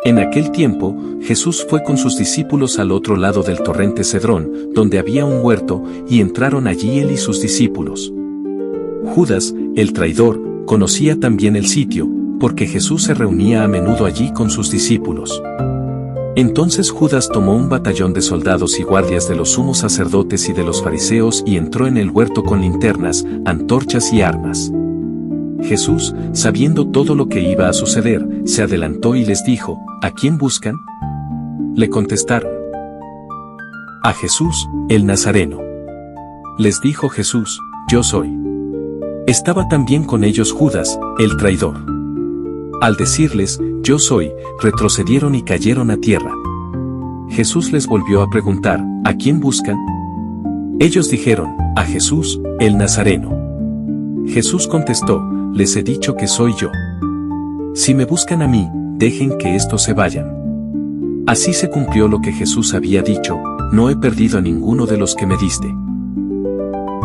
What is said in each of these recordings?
En aquel tiempo, Jesús fue con sus discípulos al otro lado del torrente Cedrón, donde había un huerto, y entraron allí él y sus discípulos. Judas, el traidor, conocía también el sitio, porque Jesús se reunía a menudo allí con sus discípulos. Entonces Judas tomó un batallón de soldados y guardias de los sumos sacerdotes y de los fariseos y entró en el huerto con linternas, antorchas y armas. Jesús, sabiendo todo lo que iba a suceder, se adelantó y les dijo, ¿a quién buscan? Le contestaron: a Jesús, el Nazareno. Les dijo Jesús: yo soy. Estaba también con ellos Judas, el traidor. Al decirles, yo soy, retrocedieron y cayeron a tierra. Jesús les volvió a preguntar, ¿a quién buscan? Ellos dijeron, a Jesús, el Nazareno. Jesús contestó, les he dicho que soy yo. Si me buscan a mí, dejen que estos se vayan. Así se cumplió lo que Jesús había dicho, no he perdido a ninguno de los que me diste.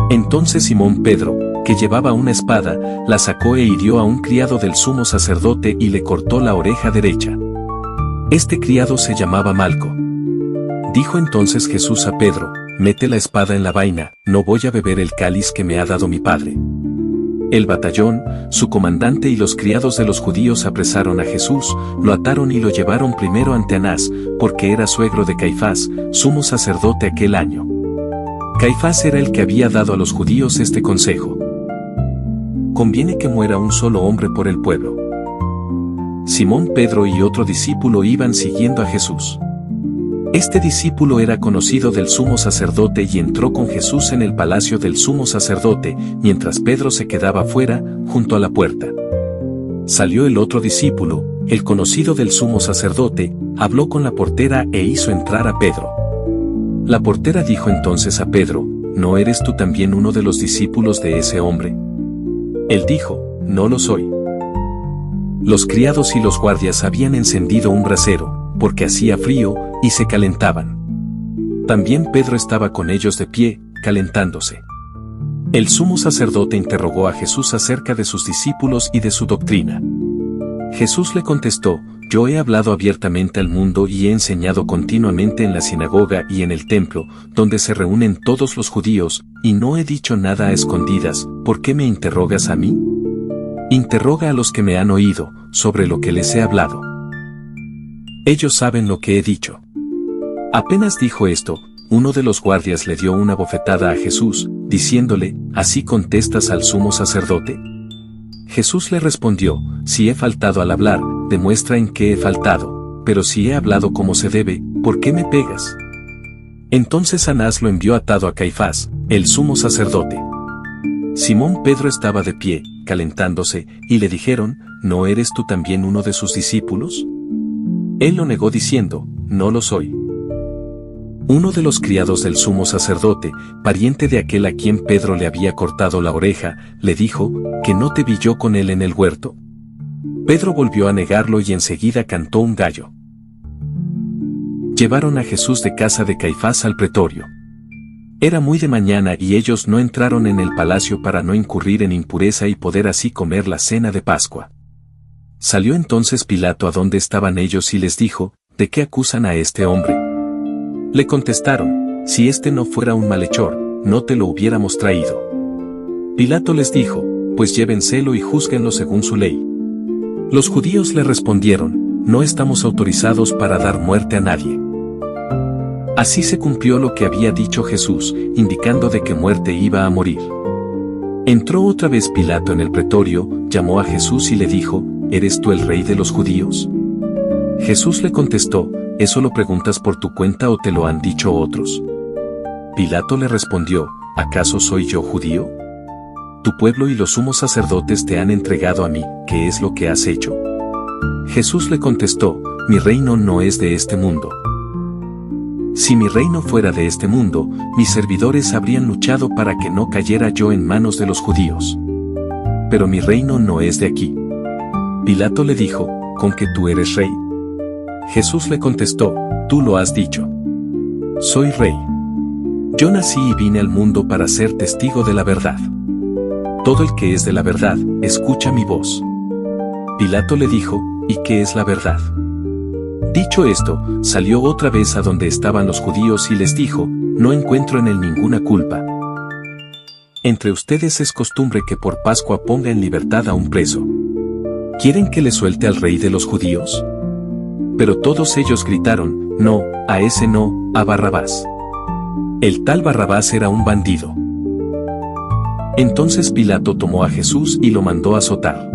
Entonces Simón Pedro, que llevaba una espada, la sacó e hirió a un criado del sumo sacerdote y le cortó la oreja derecha. Este criado se llamaba Malco. Dijo entonces Jesús a Pedro, mete la espada en la vaina, no voy a beber el cáliz que me ha dado mi padre. El batallón, su comandante y los criados de los judíos apresaron a Jesús, lo ataron y lo llevaron primero ante Anás, porque era suegro de Caifás, sumo sacerdote aquel año. Caifás era el que había dado a los judíos este consejo: conviene que muera un solo hombre por el pueblo. Simón Pedro y otro discípulo iban siguiendo a Jesús. Este discípulo era conocido del sumo sacerdote y entró con Jesús en el palacio del sumo sacerdote, mientras Pedro se quedaba fuera, junto a la puerta. Salió el otro discípulo, el conocido del sumo sacerdote, habló con la portera e hizo entrar a Pedro. La portera dijo entonces a Pedro, ¿no eres tú también uno de los discípulos de ese hombre? Él dijo, no lo soy. Los criados y los guardias habían encendido un brasero, porque hacía frío, y se calentaban. También Pedro estaba con ellos de pie, calentándose. El sumo sacerdote interrogó a Jesús acerca de sus discípulos y de su doctrina. Jesús le contestó, yo he hablado abiertamente al mundo y he enseñado continuamente en la sinagoga y en el templo, donde se reúnen todos los judíos, y no he dicho nada a escondidas, ¿por qué me interrogas a mí? Interroga a los que me han oído, sobre lo que les he hablado. Ellos saben lo que he dicho. Apenas dijo esto, uno de los guardias le dio una bofetada a Jesús, diciéndole, ¿así contestas al sumo sacerdote? Jesús le respondió, si he faltado al hablar, demuestra en qué he faltado, pero si he hablado como se debe, ¿por qué me pegas? Entonces Anás lo envió atado a Caifás, el sumo sacerdote. Simón Pedro estaba de pie, calentándose, y le dijeron, ¿no eres tú también uno de sus discípulos? Él lo negó diciendo, no lo soy. Uno de los criados del sumo sacerdote, pariente de aquel a quien Pedro le había cortado la oreja, le dijo, ¿que no te vi yo con él en el huerto? Pedro volvió a negarlo y enseguida cantó un gallo. Llevaron a Jesús de casa de Caifás al pretorio. Era muy de mañana y ellos no entraron en el palacio para no incurrir en impureza y poder así comer la cena de Pascua. Salió entonces Pilato a donde estaban ellos y les dijo, ¿de qué acusan a este hombre? Le contestaron, si este no fuera un malhechor, no te lo hubiéramos traído. Pilato les dijo, pues llévenselo y júzguenlo según su ley. Los judíos le respondieron, no estamos autorizados para dar muerte a nadie. Así se cumplió lo que había dicho Jesús, indicando de qué muerte iba a morir. Entró otra vez Pilato en el pretorio, llamó a Jesús y le dijo, ¿eres tú el rey de los judíos? Jesús le contestó, ¿eso lo preguntas por tu cuenta o te lo han dicho otros? Pilato le respondió, ¿acaso soy yo judío? Tu pueblo y los sumos sacerdotes te han entregado a mí, ¿qué es lo que has hecho? Jesús le contestó, mi reino no es de este mundo. Si mi reino fuera de este mundo, mis servidores habrían luchado para que no cayera yo en manos de los judíos. Pero mi reino no es de aquí. Pilato le dijo, ¿con que tú eres rey? Jesús le contestó, tú lo has dicho. Soy rey. Yo nací y vine al mundo para ser testigo de la verdad. Todo el que es de la verdad, escucha mi voz. Pilato le dijo, ¿y qué es la verdad? Dicho esto, salió otra vez a donde estaban los judíos y les dijo, no encuentro en él ninguna culpa. Entre ustedes es costumbre que por Pascua ponga en libertad a un preso. ¿Quieren que le suelte al rey de los judíos? Pero todos ellos gritaron, no, a ese no, a Barrabás. El tal Barrabás era un bandido. Entonces Pilato tomó a Jesús y lo mandó azotar.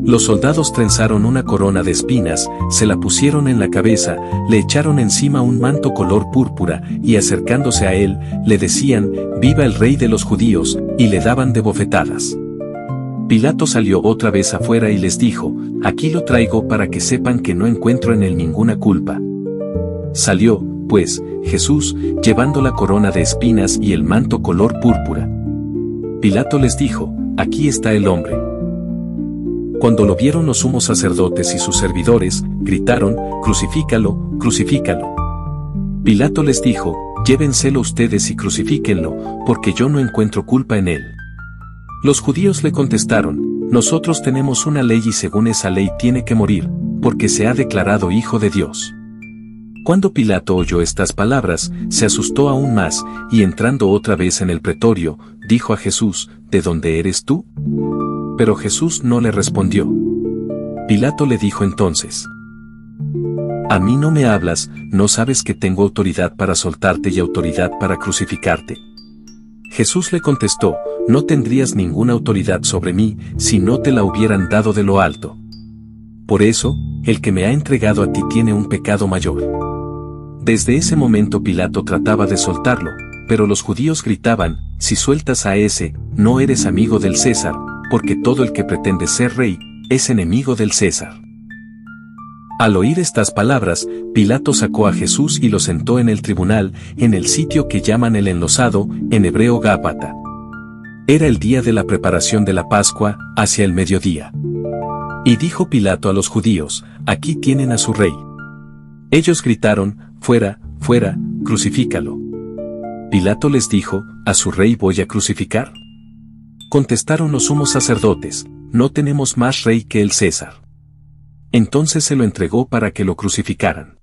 Los soldados trenzaron una corona de espinas, se la pusieron en la cabeza, le echaron encima un manto color púrpura, y acercándose a él, le decían, «Viva el rey de los judíos», y le daban de bofetadas. Pilato salió otra vez afuera y les dijo, «Aquí lo traigo para que sepan que no encuentro en él ninguna culpa». Salió, pues, Jesús, llevando la corona de espinas y el manto color púrpura. Pilato les dijo, «Aquí está el hombre». Cuando lo vieron los sumos sacerdotes y sus servidores, gritaron, «Crucifícalo, crucifícalo». Pilato les dijo, «Llévenselo ustedes y crucifíquenlo, porque yo no encuentro culpa en él». Los judíos le contestaron, «Nosotros tenemos una ley y según esa ley tiene que morir, porque se ha declarado hijo de Dios». Cuando Pilato oyó estas palabras, se asustó aún más, y entrando otra vez en el pretorio, dijo a Jesús, «¿De dónde eres tú?». Pero Jesús no le respondió. Pilato le dijo entonces, «¿A mí no me hablas, no sabes que tengo autoridad para soltarte y autoridad para crucificarte?». Jesús le contestó, «No tendrías ninguna autoridad sobre mí, si no te la hubieran dado de lo alto. Por eso, el que me ha entregado a ti tiene un pecado mayor». Desde ese momento Pilato trataba de soltarlo, pero los judíos gritaban, «Si sueltas a ese, no eres amigo del César, porque todo el que pretende ser rey, es enemigo del César». Al oír estas palabras, Pilato sacó a Jesús y lo sentó en el tribunal, en el sitio que llaman el enlosado, en hebreo Gábata. Era el día de la preparación de la Pascua, hacia el mediodía. Y dijo Pilato a los judíos, «Aquí tienen a su rey». Ellos gritaron, «Fuera, fuera, crucifícalo». Pilato les dijo, «¿A su rey voy a crucificar?». Contestaron los sumos sacerdotes, «No tenemos más rey que el César». Entonces se lo entregó para que lo crucificaran.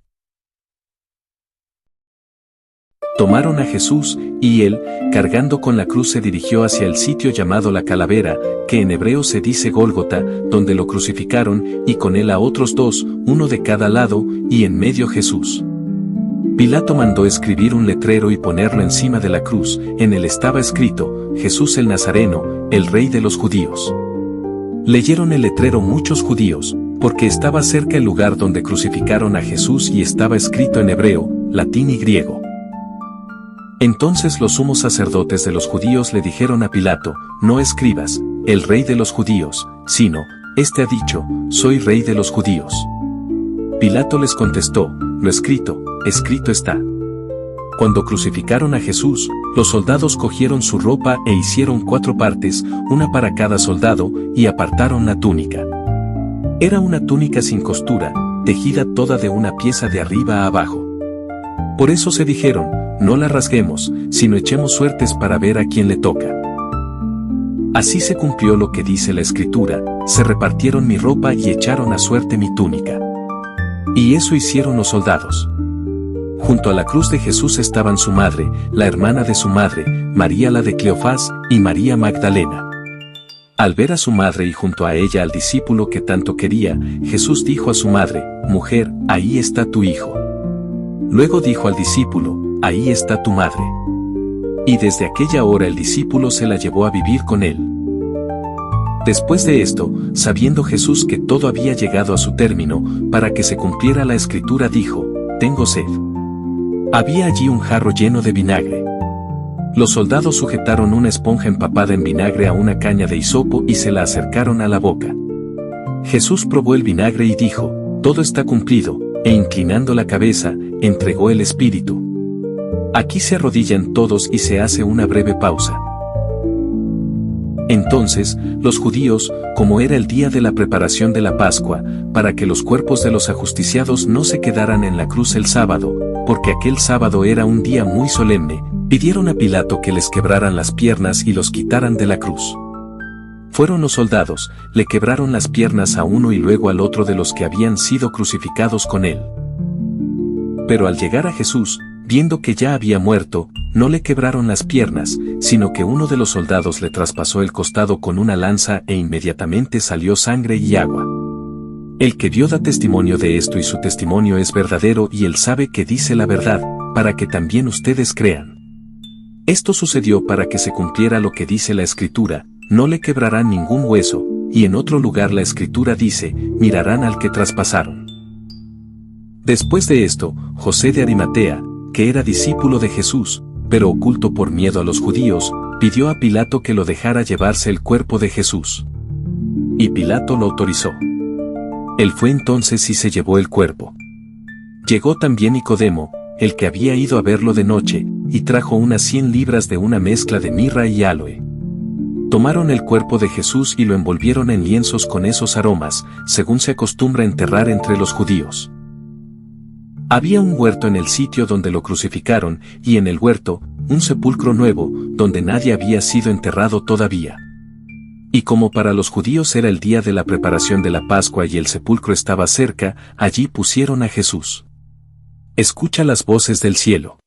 Tomaron a Jesús, y él, cargando con la cruz se dirigió hacia el sitio llamado la Calavera, que en hebreo se dice Gólgota, donde lo crucificaron, y con él a otros dos, uno de cada lado, y en medio Jesús. Pilato mandó escribir un letrero y ponerlo encima de la cruz, en él estaba escrito, «Jesús el Nazareno, el rey de los judíos». Leyeron el letrero muchos judíos, porque estaba cerca el lugar donde crucificaron a Jesús y estaba escrito en hebreo, latín y griego. Entonces los sumos sacerdotes de los judíos le dijeron a Pilato, «No escribas, el rey de los judíos, sino, este ha dicho, soy rey de los judíos». Pilato les contestó, «Lo escrito, escrito está». Cuando crucificaron a Jesús, los soldados cogieron su ropa e hicieron 4 partes, una para cada soldado, y apartaron la túnica. Era una túnica sin costura, tejida toda de una pieza de arriba a abajo. Por eso se dijeron, «No la rasguemos, sino echemos suertes para ver a quién le toca». Así se cumplió lo que dice la Escritura, «Se repartieron mi ropa y echaron a suerte mi túnica». Y eso hicieron los soldados. Junto a la cruz de Jesús estaban su madre, la hermana de su madre, María la de Cleofás, y María Magdalena. Al ver a su madre y junto a ella al discípulo que tanto quería, Jesús dijo a su madre, «Mujer, ahí está tu hijo». Luego dijo al discípulo, «Ahí está tu madre». Y desde aquella hora el discípulo se la llevó a vivir con él. Después de esto, sabiendo Jesús que todo había llegado a su término, para que se cumpliera la Escritura dijo, «Tengo sed». Había allí un jarro lleno de vinagre. Los soldados sujetaron una esponja empapada en vinagre a una caña de hisopo y se la acercaron a la boca. Jesús probó el vinagre y dijo, «Todo está cumplido», e inclinando la cabeza, entregó el espíritu. Aquí se arrodillan todos y se hace una breve pausa. Entonces, los judíos, como era el día de la preparación de la Pascua, para que los cuerpos de los ajusticiados no se quedaran en la cruz el sábado, porque aquel sábado era un día muy solemne, pidieron a Pilato que les quebraran las piernas y los quitaran de la cruz. Fueron los soldados, le quebraron las piernas a uno y luego al otro de los que habían sido crucificados con él. Pero al llegar a Jesús, viendo que ya había muerto, no le quebraron las piernas, sino que uno de los soldados le traspasó el costado con una lanza e inmediatamente salió sangre y agua. El que vio da testimonio de esto y su testimonio es verdadero y él sabe que dice la verdad, para que también ustedes crean. Esto sucedió para que se cumpliera lo que dice la Escritura, no le quebrarán ningún hueso, y en otro lugar la Escritura dice, mirarán al que traspasaron. Después de esto, José de Arimatea, que era discípulo de Jesús, pero oculto por miedo a los judíos, pidió a Pilato que lo dejara llevarse el cuerpo de Jesús. Y Pilato lo autorizó. Él fue entonces y se llevó el cuerpo. Llegó también Nicodemo, el que había ido a verlo de noche, y trajo unas 100 libras de una mezcla de mirra y áloe. Tomaron el cuerpo de Jesús y lo envolvieron en lienzos con esos aromas, según se acostumbra enterrar entre los judíos. Había un huerto en el sitio donde lo crucificaron, y en el huerto, un sepulcro nuevo, donde nadie había sido enterrado todavía. Y como para los judíos era el día de la preparación de la Pascua y el sepulcro estaba cerca, allí pusieron a Jesús. Escucha las voces del cielo.